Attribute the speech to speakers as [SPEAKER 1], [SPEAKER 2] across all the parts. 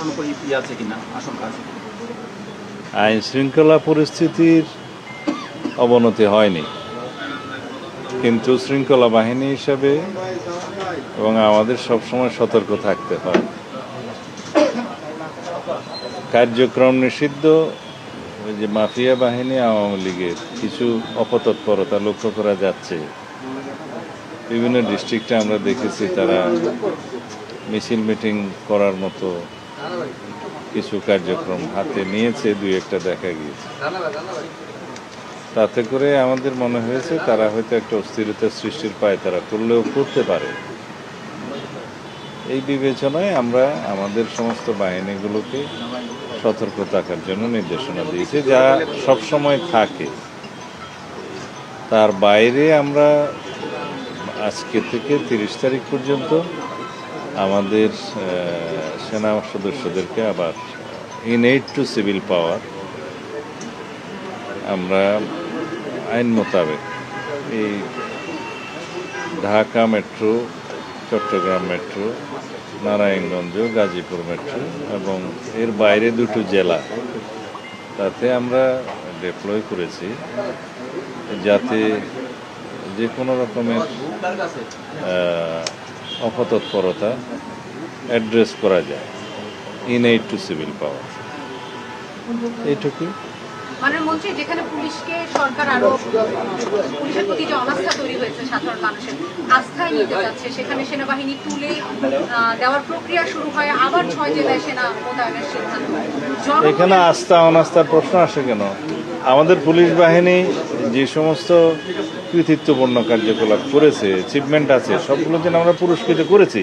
[SPEAKER 1] কোনো আছে কিনা, আশঙ্কা আছে?
[SPEAKER 2] আইন শৃঙ্খলা পরিস্থিতির অবনতি হয়নি, কিন্তু শৃঙ্খলা বাহিনী হিসাবে এবং আমাদের সবসময় সতর্ক থাকতে হয়। কার্যক্রম নিষিদ্ধ ওই যে মাফিয়া বাহিনী আওয়ামী লীগের কিছু অপতৎপরতা লক্ষ্য করা যাচ্ছে। বিভিন্ন ডিস্ট্রিক্টে আমরা দেখেছি তারা মিছিল মিটিং করার মতো কিছু কার্যক্রম হাতে নিয়েছে, দুই একটা দেখা গিয়েছে। তাতে করে আমাদের মনে হয়েছে তারা হয়তো একটা অস্থিরতা সৃষ্টির পায় তারা করলেও করতে পারে। এই বিবেচনায় আমরা আমাদের সমস্ত বাহিনীগুলোকে সতর্ক থাকার জন্য নির্দেশনা দিয়েছি, যা সবসময় থাকে। তার বাইরে আমরা আজকে থেকে 30 তারিখ পর্যন্ত আমাদের সেনা সদস্যদেরকে আবার in aid to civil power আমরা আইন মোতাবেক এই Dhaka metro, Chattogram metro, Narayanganj, Gazipur metro এবং এর বাইরে দুটো জেলা তাতে আমরা ডিপ্লয় করেছি, যাতে যে কোনো রকমের অপতৎপরতা অ্যাড্রেস করা যায় ইন এইড টু সিভিল পাওয়ার। এইটুকুই।
[SPEAKER 3] মাননীয় মন্ত্রী, যেখানে পুলিশকে সরকার আরো পুলিশের প্রতি যে অনাস্থা তৈরি হয়েছে, সাধারণ মানুষের আস্থায় নিতে যাচ্ছে, সেখানে সেনাবাহিনী তুলে দেওয়ার প্রক্রিয়া শুরু হয়, আবার 6 জেলায় সেনা মোতায়েনের সিদ্ধান্ত।
[SPEAKER 2] এখানে আস্থা অনাস্থার প্রশ্ন আসে কেন? আমাদের পুলিশ বাহিনী যে সমস্ত কৃতিত্বপূর্ণ কার্যকলাপ করেছে, অ্যাচিভমেন্ট আছে, সবগুলো যেন আমরা পুরস্কৃত করেছি।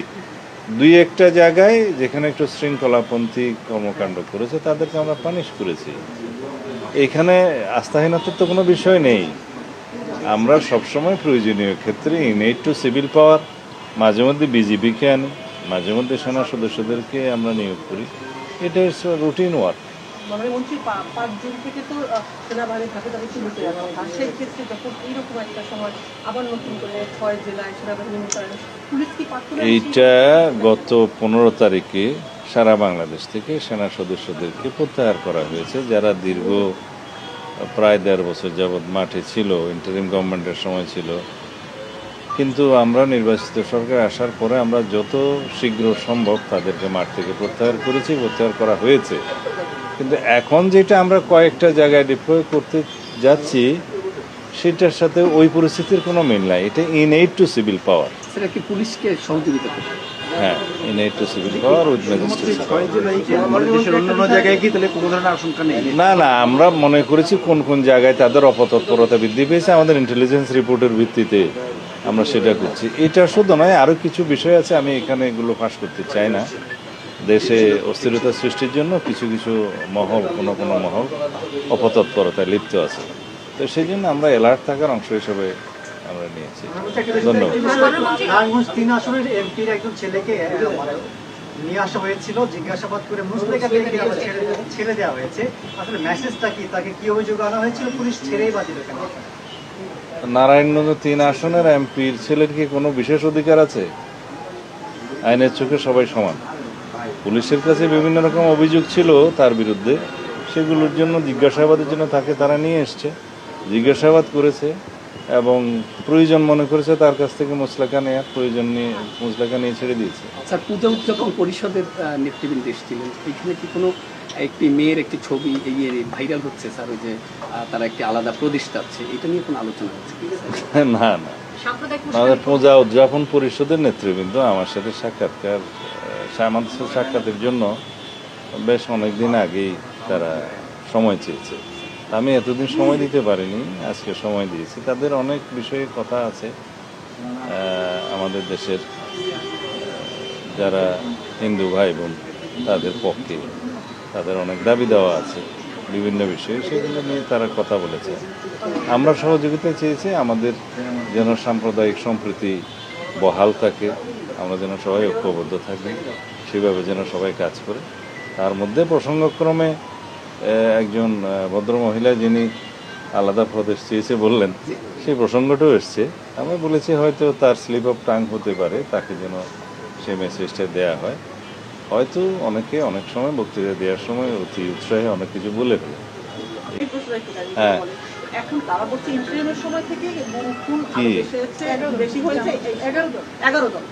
[SPEAKER 2] দুই একটা জায়গায় যেখানে একটু শৃঙ্খলাপন্থী কর্মকাণ্ড করেছে তাদেরকে আমরা পানিশ করেছি। এখানে আস্থাহীনতার তো কোনো বিষয় নেই। আমরা সবসময় প্রয়োজনীয় ক্ষেত্রে ইন এইড টু সিভিল পাওয়ার, মাঝে মধ্যে বিজিবিকে আনি, মাঝে মধ্যে সেনা সদস্যদেরকে আমরা নিয়োগ করি। এটা ইটস রুটিন ওয়ার্ক।
[SPEAKER 4] মন্ত্রী 5 জুন থেকে তো সেনাবাহিনী ধাপে ধাপে শুরু হতে যাচ্ছে, সেই ক্ষেত্রে যখন এইরকম একটা সময় আবার নতুন করে 6 জেলায় সেনাবাহিনী মোতায়েন, পুলিশ কি
[SPEAKER 2] এইটা গত 15 তারিখে সারা বাংলাদেশ থেকে সেনা সদস্যদেরকে প্রত্যাহার করা হয়েছে, যারা দীর্ঘ প্রায় 1.5 বছর যাবৎ মাঠে ছিল, ইন্টারিম গভর্নমেন্টের সময় ছিল। কিন্তু আমরা নির্বাচিত সরকার আসার পরে আমরা যত শীঘ্র সম্ভব তাদেরকে মাঠ থেকে প্রত্যাহার করেছি, প্রত্যাহার করা হয়েছে। কিন্তু এখন যেটা আমরা কয়েকটা জায়গায় ডিপ্লয় করতে যাচ্ছি সেটার সাথে ওই পরিস্থিতির কোনো মিল নাই। এটা ইন এইড টু সিভিল পাওয়ার।
[SPEAKER 1] সেটা কি পুলিশকে সহযোগিতা করবে?
[SPEAKER 2] হ্যাঁ, in aid to civil power with magistrate.
[SPEAKER 1] অন্য জায়গায় কি তাহলে কোনো ধরনের আশঙ্কা নেই?
[SPEAKER 2] না, আমরা মনে করেছি কোন কোন জায়গায় তাদের অপতৎপরতা বৃদ্ধি পেয়েছে, আমাদের ইন্টেলিজেন্স রিপোর্টের ভিত্তিতে আমরা সেটা করছি। এটা শুধু নয়, আরও কিছু বিষয় আছে, আমি এখানে এগুলো ফাঁস করতে চাই না। দেশে অস্থিরতা সৃষ্টির জন্য কিছু কিছু মহল, কোনো মহল অপতৎপরতায় লিপ্ত আছে। তো সেই জন্য আমরা অ্যালার্ট থাকার অংশ হিসেবে আমরা নিয়েছি। ধন্যবাদ।
[SPEAKER 5] 3 আসনের এমপির একজন ছেলেকে নিয়ে আসা হয়েছিল, জিজ্ঞাসাবাদ করে মুসলেখা দিয়ে ছেড়ে দেওয়া হয়েছে। আসলে মেসেজটা কি, তাকে কি অভিযোগ আনা হয়েছিল, পুলিশ ছেড়েই বা দিল কেন?
[SPEAKER 2] নারায়ণগঞ্জ 3 আসনের এমপির ছেলের কি কোনো বিশেষ অধিকার আছে? আইনের চোখে সবাই সমান। পুলিশের কাছে বিভিন্ন রকম অভিযোগ ছিল তার বিরুদ্ধে, সেগুলোর জন্য জিজ্ঞাসাবাদের জন্য তাকে তারা নিয়ে এসছে, জিজ্ঞাসাবাদ করেছে এবং প্রয়োজন মনে করেছে তার কাছ থেকে মুসলেখা নেওয়ার প্রয়োজন নিয়ে মুসলেখা নিয়ে ছেড়ে দিয়েছে।
[SPEAKER 1] স্যার, পূজা উদযাপন পরিষদের নেতৃবৃন্দ এসেছিলেন, এখানে কি কোনো একটি মেয়ের একটি ছবি ভাইরাল হচ্ছে স্যার, ওই যে তারা একটি আলাদা প্রদেশ চাচ্ছে, এটা নিয়ে কোনো আলোচনা হচ্ছে?
[SPEAKER 2] না, আমাদের পূজা উদযাপন পরিষদের নেতৃবৃন্দ আমার সাথে সাক্ষাতের জন্য বেশ অনেকদিন আগেই তারা সময় চেয়েছে। আমি এতদিন সময় দিতে পারিনি, আজকে সময় দিয়েছি। তাদের অনেক বিষয়ে কথা আছে। আমাদের দেশের যারা হিন্দু ভাই বোন তাদের পক্ষে তাদের অনেক দাবি দেওয়া আছে বিভিন্ন বিষয়ে, সেগুলো নিয়ে তারা কথা বলেছে। আমরা সহযোগিতা চেয়েছি, আমাদের যেন সাম্প্রদায়িক সম্প্রীতি বহাল থাকে, আমরা যেন সবাই ঐক্যবদ্ধ থাকি, সেভাবে যেন সবাই কাজ করে। তার মধ্যে প্রসঙ্গক্রমে একজন ভদ্রমহিলা যিনি আলাদা প্রদেশ চেয়েছে বললেন, সেই প্রসঙ্গটাও এসছে। আমি বলেছি হয়তো তার স্লিপ অফ টাং হতে পারে, তাকে যেন সেই মেসেজটা দেয়া হয়। হয়তো অনেকে অনেক সময় বক্তৃতা দেওয়ার সময় অতি উৎসাহে অনেক কিছু বলে ফেলে।
[SPEAKER 4] এই প্রশ্নটা একটু জানি
[SPEAKER 2] হ্যাঁ।
[SPEAKER 4] বলেন। এখন তারা বলছে ইন্টারিমের সময় থেকে খুন
[SPEAKER 2] কি?
[SPEAKER 4] বেশি হয়েছে 11 দল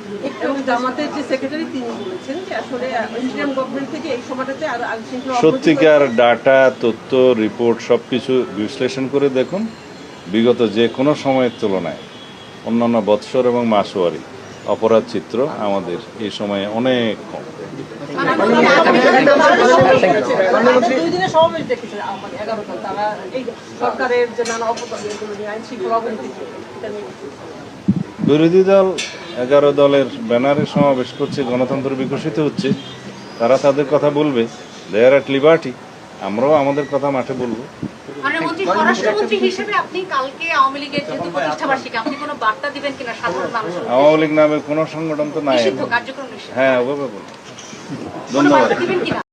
[SPEAKER 4] এবং জামাতের যে সেক্রেটারি তিনি বলেছেন যে আসলে ইন্টারিম গভর্নমেন্ট থেকে এই সময়টাতে আর আইন শৃঙ্খলা অবনতি
[SPEAKER 2] সত্যিকার ডাটা, তথ্য, রিপোর্ট সবকিছু বিশ্লেষণ করে দেখুন, বিগত যে কোনো সময়ের তুলনায় অন্যান্য বৎসর এবং মাসওয়ারি অপরাধ চিত্র আমাদের এই সময়ে অনেক কম।
[SPEAKER 4] 2 দিনের সমাবেশ দেখেছে আমাদের 11 দল তারা এই সরকারের যে নানা অপরাধ এগুলো নিয়ে আইন শৃঙ্খলা অবনতি এটা নিয়ে
[SPEAKER 2] বিরোধী দল 11 দলের ব্যানারে সমাবেশ করছে, গণতন্ত্র বিকশিত হচ্ছে, তারা তাদের কথা বলবে, দেয়ার অ্যাট লিবার্টি, আমরাও আমাদের কথা মাঠে বলবো।
[SPEAKER 3] মাননীয় মন্ত্রী, স্বরাষ্ট্রমন্ত্রী হিসেবে আপনি কালকে আওয়ামী লীগের যেহেতু প্রতিষ্ঠাবার্ষিকী, আপনি কোনো বার্তা দিবেন কিনা সাধারণ মানুষের
[SPEAKER 2] আওয়ামী লীগ নামে কোনো সংগঠন তো নাই।
[SPEAKER 3] নিষিদ্ধ কার্যক্রম নিষিদ্ধ,
[SPEAKER 2] হ্যাঁ, ওভাবে বলুন।
[SPEAKER 3] কোনো
[SPEAKER 2] ধন্যবাদ।
[SPEAKER 3] বার্তা দিবেন কিনা?